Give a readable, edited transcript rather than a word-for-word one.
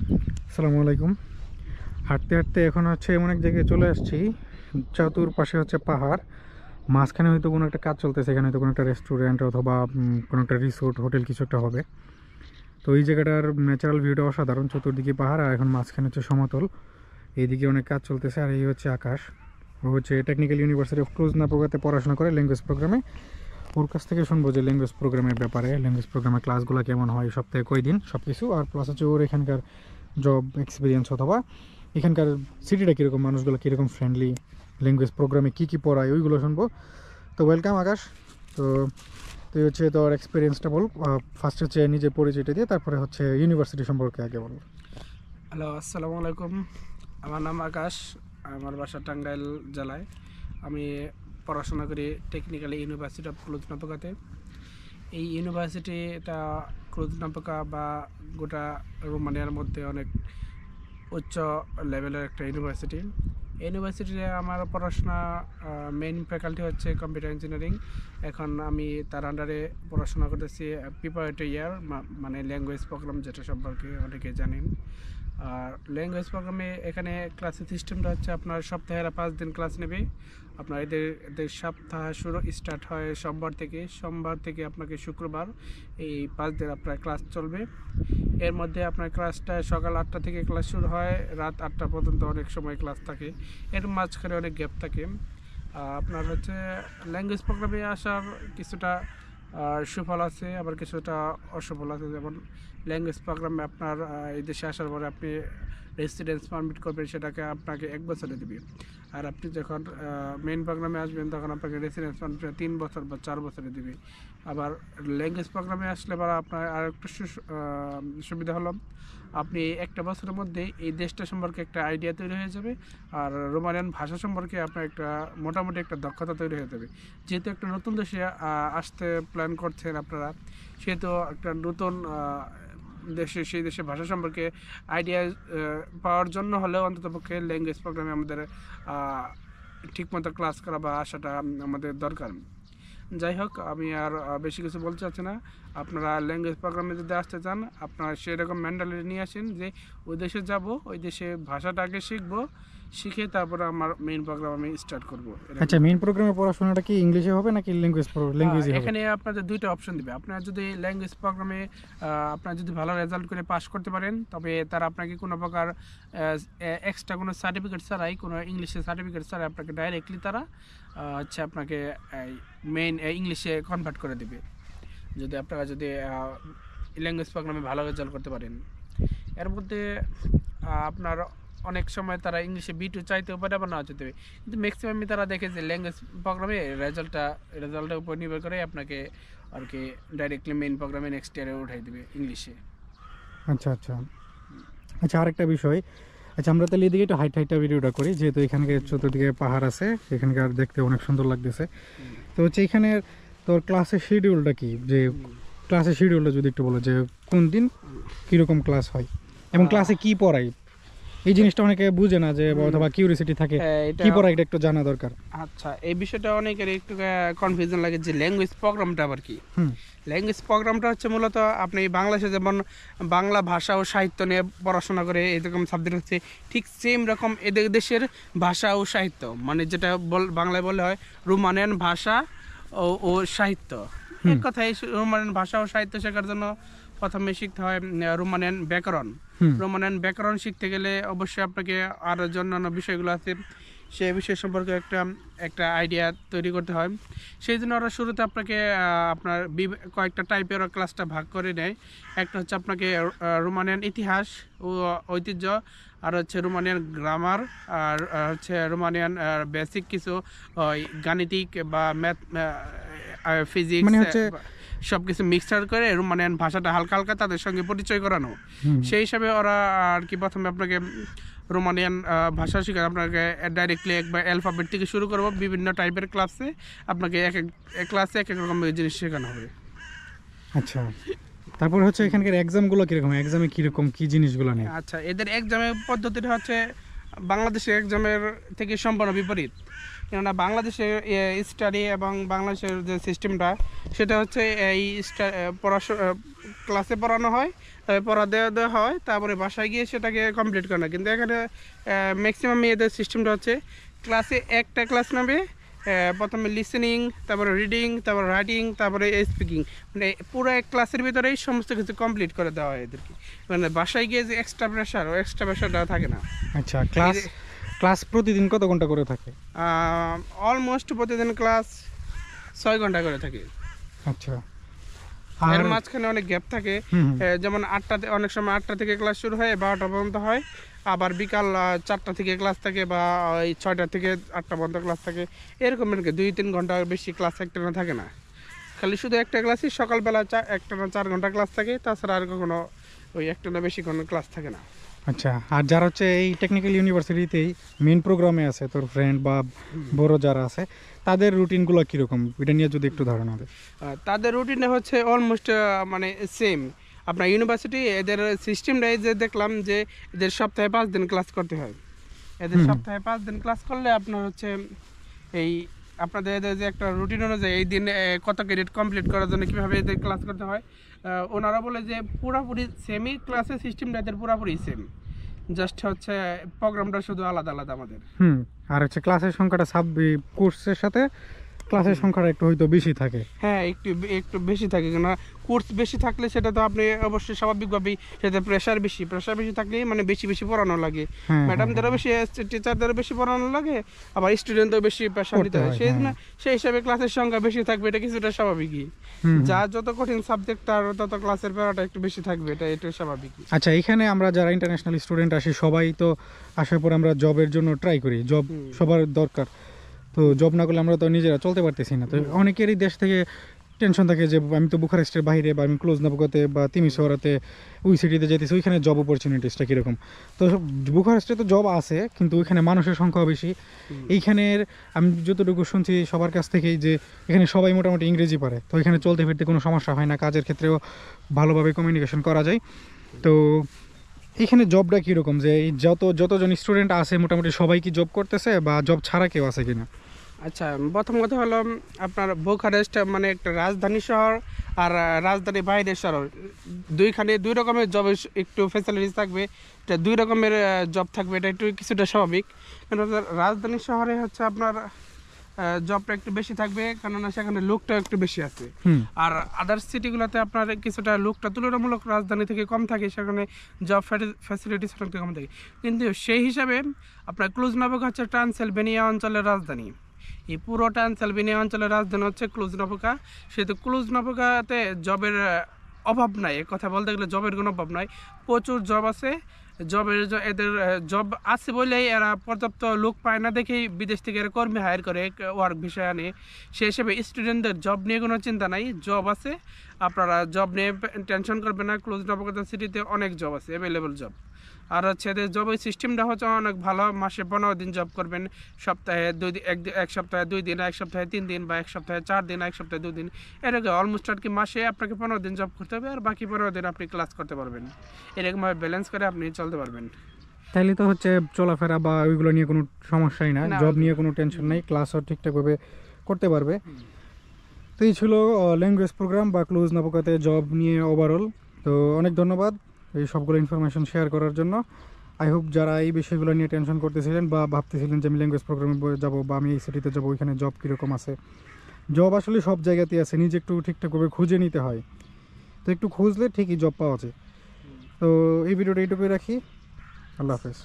আসসালামু আলাইকুম। হাঁটতে হাঁটতে এখন হচ্ছে এমন এক জায়গায় চলে আসছি, চতুর্পাশে হচ্ছে পাহাড়, মাঝখানে হয়তো কোনো একটা কাজ চলতেছে, এখানে হয়তো কোনো একটা রেস্টুরেন্ট অথবা কোনো একটা রিসোর্ট হোটেল কিছু একটা হবে। তো এই জায়গাটার ন্যাচারাল ভিউটা অসাধারণ, চতুর্দিকে পাহাড় আর এখন মাঝখানে হচ্ছে সমতল, এইদিকে অনেক কাজ চলতেছে। আর এই হচ্ছে আকাশ। ও হচ্ছে টেকনিক্যাল ইউনিভার্সিটি অফ ক্লুজ-নাপোকাতে পড়াশোনা করে ল্যাঙ্গুয়েজ প্রোগ্রামে। ওর কাছ থেকে শুনবো যে ল্যাঙ্গুয়েজ প্রোগ্রামের ব্যাপারে, ল্যাঙ্গুয়েজ প্রোগ্রামের ক্লাসগুলো কেমন হয়, সপ্তাহে কয়দিন, সব কিছু। আর প্লাস হচ্ছে ওর এখানকার জব এক্সপিরিয়েন্স অথবা এখানকার সিটিটা কীরকম, মানুষগুলো কীরকম ফ্রেন্ডলি, ল্যাঙ্গুয়েজ প্রোগ্রামে কী কী পড়ায় ওইগুলো শুনবো। তো ওয়েলকাম আকাশ। তো তুই হচ্ছে তোর এক্সপিরিয়েন্সটা বল, ফার্স্ট হচ্ছে নিজের পরিচয়টা দিয়ে, তারপরে হচ্ছে ইউনিভার্সিটি সম্পর্কে আগে বল। হ্যালো, আসসালামু আলাইকুম। আমার নাম আকাশ, আমার বাসা টাঙ্গাইল জেলায়। আমি পড়াশোনা করি টেকনিক্যাল ইউনিভার্সিটি অফ ক্লুজ-নাপোকাতে। এই ইউনিভার্সিটিটা ক্লুজ-নাপোকা বা গোটা রোমানিয়ার মধ্যে অনেক উচ্চ লেভেলের একটা ইউনিভার্সিটি। ইউনিভার্সিটিতে আমার পড়াশোনা মেইন ফ্যাকাল্টি হচ্ছে কম্পিউটার ইঞ্জিনিয়ারিং। এখন আমি তার আন্ডারে পড়াশোনা করতেছি প্রিপারেটরি ইয়ার, মানে ল্যাঙ্গুয়েজ প্রোগ্রাম, যেটা সম্পর্কে অনেকে জানেন। আর ল্যাঙ্গুয়েজ প্রোগ্রামে এখানে ক্লাসের সিস্টেমটা হচ্ছে আপনার সপ্তাহে 5 দিন ক্লাস নেবে। আপনার এদের সপ্তাহ শুরু স্টার্ট হয় সোমবার থেকে আপনাকে শুক্রবার, এই 5 দিন আপনার ক্লাস চলবে। এর মধ্যে আপনার ক্লাসটা সকাল 8টা থেকে ক্লাস শুরু হয়, রাত 8টা পর্যন্ত অনেক সময় ক্লাস থাকে, এর মাঝখানে অনেক গ্যাপ থাকে। আপনার হচ্ছে ল্যাঙ্গুয়েজ প্রোগ্রামে আসার কিছুটা সুফল আছে, আবার কিছুটা অসফল আছে। যেমন ল্যাঙ্গুয়েজ প্রোগ্রামে আপনার এই দেশে আসার পরে আপনি রেসিডেন্স পারমিট করবেন, সেটাকে আপনাকে 1 বছরে দেবে। আর আপনি যখন মেইন প্রোগ্রামে আসবেন তখন আপনাকে রেসিডেন্স পারমিট 3 বছর বা 4 বছরে দেবে। আবার ল্যাঙ্গুয়েজ প্রোগ্রামে আসলে আবার আপনার আর একটু সুবিধা হলো, আপনি একটা বছরের মধ্যে এই দেশটা সম্পর্কে একটা আইডিয়া তৈরি হয়ে যাবে, আর রোমানিয়ান ভাষা সম্পর্কে আপনার একটা মোটামুটি একটা দক্ষতা তৈরি হয়ে যাবে। যেহেতু একটা নতুন দেশে আসতে প্ল্যান করছেন আপনারা, সেহেতু একটা নতুন সেই দেশের ভাষা সম্পর্কে আইডিয়া পাওয়ার জন্য হলেও অন্ততপক্ষে ল্যাঙ্গুয়েজ প্রোগ্রামে আমাদের ঠিকমতো ক্লাস করা বা আসাটা আমাদের দরকার। যাই হোক, আমি আর বেশি কিছু বলতে চাচ্ছি না। আপনারা ল্যাঙ্গুয়েজ প্রোগ্রামে যদি আসতে চান, আপনারা সেরকম মেন্টালিটি নিয়ে আসেন যে ওই দেশে যাব, ওই দেশে ভাষাটা আগে শিখবো, শিখে তারপরে আমার মেইন প্রোগ্রাম আমি স্টার্ট করবো। আচ্ছা, মেইন প্রোগ্রামের পড়াশোনাটা কি ইংলিশে হবে নাকি ল্যাঙ্গুয়েজই হবে? এখানে আপনাদের দুইটা অপশন দিবে। আপনারা যদি ল্যাঙ্গুয়েজ প্রোগ্রামে আপনারা যদি ভালো রেজাল্ট করে পাস করতে পারেন, তবে তারা আপনাকে কোনো প্রকার এক্সট্রা কোনো সার্টিফিকেট ছাড়াই, কোনো ইংলিশের সার্টিফিকেট ছাড়াই আপনাকে ডাইরেক্টলি তারা হচ্ছে আপনাকে মেইন ইংলিশে কনভার্ট করে দেবে, যদি আপনারা ল্যাঙ্গুয়েজ প্রোগ্রামে ভালো রেজাল্ট করতে পারেন। এর মধ্যে আপনার অনেক সময় তারা ইংলিশে B2 চাইতেও পারে, আবার না চাইতে পারে, কিন্তু ম্যাক্সিমামই তারা দেখে যে ল্যাঙ্গুয়েজ প্রোগ্রামে রেজাল্টের উপর নির্ভর করে আপনাকে আর কি ডাইরেক্টলি মেইন প্রোগ্রামে নেক্সট ইয়ারে উঠাই দেবে ইংলিশে। আচ্ছা আচ্ছা আচ্ছা, আরেকটা বিষয়। আচ্ছা, আমরা তাহলে এদিকে একটু হাইটটা ভিডিওটা করি, যেহেতু এখানকে চতুর্দিকে পাহাড় আছে, এখানকার দেখতে অনেক সুন্দর লাগতেছে। তো হচ্ছে এখানে তোর ক্লাসের শিডিউলটা কি, যে ক্লাসের শিডিউলটা যদি একটু বলো, যে কোন দিন কীরকম ক্লাস হয় এবং ক্লাসে কি পড়ায়, এই জিনিসটা অনেকে বুঝে না, যে অথবা কিউরিওসিটি থাকে কি পড়ায়, এটা একটু জানা দরকার। আচ্ছা, এই বিষয়টা অনেকের একটু কনফিউশন লাগে যে ল্যাঙ্গুয়েজ প্রোগ্রামটা আবার কি। ল্যাঙ্গুয়েজ প্রোগ্রামটা হচ্ছে মূলত আপনি বাংলাদেশে যেমন বাংলা ভাষা ও সাহিত্য নিয়ে পড়াশোনা করে এরকম সাবজেক্ট হচ্ছে, ঠিক সেম রকম এদের দেশের ভাষা ও সাহিত্য, মানে যেটা বাংলায় বলা হয় রোমানিয়ান ভাষা ও সাহিত্য। এক কথায় রোমানিয়ান ভাষা ও সাহিত্য শেখার জন্য প্রথমে শিখতে হয় রোমানিয়ান ব্যাকরণ। রোমানিয়ান ব্যাকরণ শিখতে গেলে অবশ্যই আপনাকে আরও যে অন্যান্য বিষয়গুলো আছে সেই বিষয় সম্পর্কে একটা আইডিয়া তৈরি করতে হয়। সেই জন্য ওরা শুরুতে আপনাকে আপনার কয়েকটা টাইপের ক্লাসটা ভাগ করে নেয়। একটা হচ্ছে আপনাকে রোমানিয়ান ইতিহাস ও ঐতিহ্য, আর হচ্ছে রোমানিয়ান গ্রামার, আর হচ্ছে রোমানিয়ান বেসিক কিছু গাণিতিক বা ম্যাথ, ফিজিক্স, মানে হচ্ছে সবকিছু মিক্সচার করে রোমানিয়ান ভাষাটা হালকা হালকা তাদের সঙ্গে পরিচয় করানো। সেই হিসাবে ওরা আর কি প্রথমে আপনাকে রোমানিয়ান ভাষা শেখায়। আপনাকে ডাইরেক্টলি একবার অ্যালফাবেট থেকে শুরু করবো, বিভিন্ন টাইপের ক্লাসে আপনাকে এক ক্লাসে এক এক রকম জিনিস শেখানো হবে। আচ্ছা, তারপর হচ্ছে এখানকার এক্সামগুলো কীরকম, এক্সামে কীরকম কী জিনিসগুলো নেই? আচ্ছা, এদের এক্সামের পদ্ধতিটা হচ্ছে বাংলাদেশের এক্সামের থেকে সম্পূর্ণ বিপরীত। কেননা বাংলাদেশে স্টাডি এবং বাংলাদেশের যে সিস্টেমটা সেটা হচ্ছে এই পড়াশোনা ক্লাসে পড়ানো হয়, তবে পড়া দেওয়া হয়, তারপরে বাসায় গিয়ে সেটাকে কমপ্লিট করে না। কিন্তু এখানে ম্যাক্সিমাম মেয়েদের সিস্টেমটা হচ্ছে ক্লাসে একটা ক্লাস নেবে, প্রথমে লিসেনিং, তারপরে রিডিং, তারপরে রাইটিং, তারপরে স্পিকিং, মানে পুরো এক ক্লাসের ভিতরেই সমস্ত কিছু কমপ্লিট করে দেওয়া হয় এদেরকে। মানে বাসায় গিয়ে যে এক্সট্রা প্রেশারটা থাকে না। আচ্ছা, ক্লাস প্রতিদিন কত ঘন্টা করে থাকে? অলমোস্ট প্রতিদিন ক্লাস 6 ঘন্টা করে থাকে। আচ্ছা, এর মাঝখানে অনেক গ্যাপ থাকে, যেমন 8টাতে, অনেক সময় 8টা থেকে ক্লাস শুরু হয়, 12টা পর্যন্ত হয়, আবার বিকাল 4টা থেকে ক্লাস থাকে, বা ওই 6টা থেকে 8টা পর্যন্ত ক্লাস থাকে। এরকম আর কি 2-3 ঘন্টার বেশি ক্লাস একটানা থাকে না, খালি শুধু একটা ক্লাসই সকালবেলা একটানা 4 ঘন্টা ক্লাস থাকে, তাছাড়া আর কখনো ওই একটানা বেশি কোনো ক্লাস থাকে না। আচ্ছা, আর যারা হচ্ছে এই টেকনিক্যাল ইউনিভার্সিটিতেই মেন প্রোগ্রামে আছে, তোর ফ্রেন্ড বা বড় যারা আছে, তাদের রুটিনগুলো কীরকম, এটা নিয়ে যদি একটু ধারণা দেয়। তাদের রুটিনে হচ্ছে অলমোস্ট মানে সেম। আপনার ইউনিভার্সিটি এদের সিস্টেমটাই যে দেখলাম যে এদের সপ্তাহে 5 দিন ক্লাস করতে হয়। এদের সপ্তাহে 5 দিন ক্লাস করলে আপনার হচ্ছে এই আপনাদের এদের যে একটা রুটিন অনুযায়ী এই দিন কত ক্রেডিট কমপ্লিট করার জন্য কীভাবে এদের ক্লাস করতে হয়, ওনারা বলে যে পুরোপুরি সেমই ক্লাসের সিস্টেমটা এদের পুরোপুরি সেম, জাস্ট হচ্ছে প্রোগ্রামটা শুধু আলাদা আলাদা আমাদের। আর হচ্ছে ক্লাসের সংখ্যাটা কোর্সের সাথে ক্লাসের সংখ্যাটা একটু হয়তো বেশি থাকে। হ্যাঁ, একটু বেশি থাকে, কেন কোর্স বেশি থাকলে সেটা তো আপনি অবশ্যই স্বাভাবিকভাবেই সেটা প্রেশার বেশি থাকলেই মানে বেশি পড়ানো লাগে, ম্যাডামদেরও বেশি, টিচারদেরও বেশি পড়ানো লাগে, আবার স্টুডেন্টও বেশি প্রেশার নিতে হয়। সেই হিসাবে ক্লাসের সংখ্যা বেশি থাকবে, এটা কিছুটা স্বাভাবিকই। যা যত কঠিন সাবজেক্ট তার তত ক্লাসের প্যারাটা একটু বেশি থাকবে, এটা স্বাভাবিকই। আচ্ছা, এখানে আমরা যারা ইন্টারন্যাশনাল স্টুডেন্ট আসি সবাই তো আসার পর আমরা জবের জন্য ট্রাই করি, জব সবার দরকার। তো জব না করলে আমরা তো নিজেরা চলতে পারতেছি না। তো অনেকেরই দেশ থেকে টেনশন থাকে যে আমি তো বুখারেস্টের বাইরে, বা আমি ক্লোজ নাপোকাতে বা তিমিশোয়ারাতে ওই সিটিতে যেতেছি, ওইখানে জব অপরচুনিটিসটা কীরকম। তো বুখারেস্টে তো জব আছে, কিন্তু ওইখানে মানুষের সংখ্যা বেশি। এইখানের আমি যতটুকু শুনছি সবার কাছ থেকেই যে এখানে সবাই মোটামুটি ইংরেজি পারে, তো এখানে চলতে ফিরতে কোনো সমস্যা হয় না, কাজের ক্ষেত্রেও ভালোভাবে কমিউনিকেশন করা যায়। তো এখানে জবটা কীরকম, যে যতজন স্টুডেন্ট আছে মোটামুটি সবাই কি জব করতেছে, বা জব ছাড়া কেউ আছে কিনা? আচ্ছা, প্রথম কথা হলো আপনার বুখারেস্ট মানে একটা রাজধানী শহর, আর রাজধানী বাইরের শহর, দুই রকমের জবের একটু ফ্যাসিলিটিস থাকবে, এটা 2 রকমের জব থাকবে, এটা একটু কিছুটা স্বাভাবিক। কারণ রাজধানী শহরে হচ্ছে আপনার জবটা একটু বেশি থাকবে, কেননা সেখানে লোকটা একটু বেশি আছে। আর আদার্স সিটিগুলোতে আপনার কিছুটা লোকটা তুলনামূলক রাজধানী থেকে কম থাকে, সেখানে জব ফ্যাসিলিটিস অনেকটা কম থাকে। কিন্তু সেই হিসাবে আপনার ক্লুজ-নাপোকা হচ্ছে ট্রান্সিলভেনিয়া অঞ্চলের রাজধানী। এই পুরো ট্রান্সিলভেনিয়া অঞ্চলের রাজধানী হচ্ছে ক্লুজ-নাপোকা। সেহেতু ক্লুজ-নাপোকাতে জবের অভাব নাই, কথা বলতে গেলে জবের কোনো অভাব নাই, প্রচুর জব আছে। এদের জব আছে বলেই এরা পর্যাপ্ত লোক পায় না দেখেই বিদেশ থেকে এরা কর্মী হায়ার করে, ওয়ার্ক বিষয় আনে। সেই হিসেবে স্টুডেন্টদের জব নিয়ে কোনো চিন্তা নাই, জব আছে, আপনারা জব নিয়ে টেনশন করবেন না। ক্লুজ-নাপোকা সিটিতে অনেক জব আছে, অ্যাভেলেবল জব। আর হচ্ছে এদের জবের সিস্টেমটা হচ্ছে অনেক ভালো, মাসে 15 দিন জব করবেন, সপ্তাহে 2 দিন, এক সপ্তাহে 2 দিন, এক সপ্তাহে 3 দিন, বা এক সপ্তাহে 4 দিন, এক সপ্তাহে 2 দিন, এরকম অলমোস্ট আর কি মাসে আপনাকে 15 দিন জব করতে হবে, আর বাকি 15 দিন আপনি ক্লাস করতে পারবেন। এরকমভাবে ব্যালেন্স করে আপনি চলতে পারবেন। তাইলে তো হচ্ছে চলাফেরা বা ওইগুলো নিয়ে কোনো সমস্যাই না, জব নিয়ে কোনো টেনশন নেই, ক্লাসও ঠিকঠাকভাবে করতে পারবে। তো এই ছিল ল্যাঙ্গুয়েজ প্রোগ্রাম বা ক্লুজ-নাপোকাতে জব নিয়ে ওভারঅল। তো অনেক ধন্যবাদ এই সবগুলো ইনফরমেশন শেয়ার করার জন্য। আই হোপ যারা এই বিষয়গুলো নিয়ে টেনশন করতেছিলেন বা ভাবতেছিলেন যে আমি ল্যাঙ্গুয়েজ প্রোগ্রামে যাবো বা আমি এই সিটিতে যাবো, ওইখানে জব কীরকম আছে, জব আসলে সব জায়গাতেই আছে, নিজে একটু ঠিকঠাকভাবে খুঁজে নিতে হয়। তো একটু খুঁজলে ঠিকই জব পাওয়া যায়। তো এই ভিডিওটা এইটুকুই রাখি, আল্লাহ হাফেজ।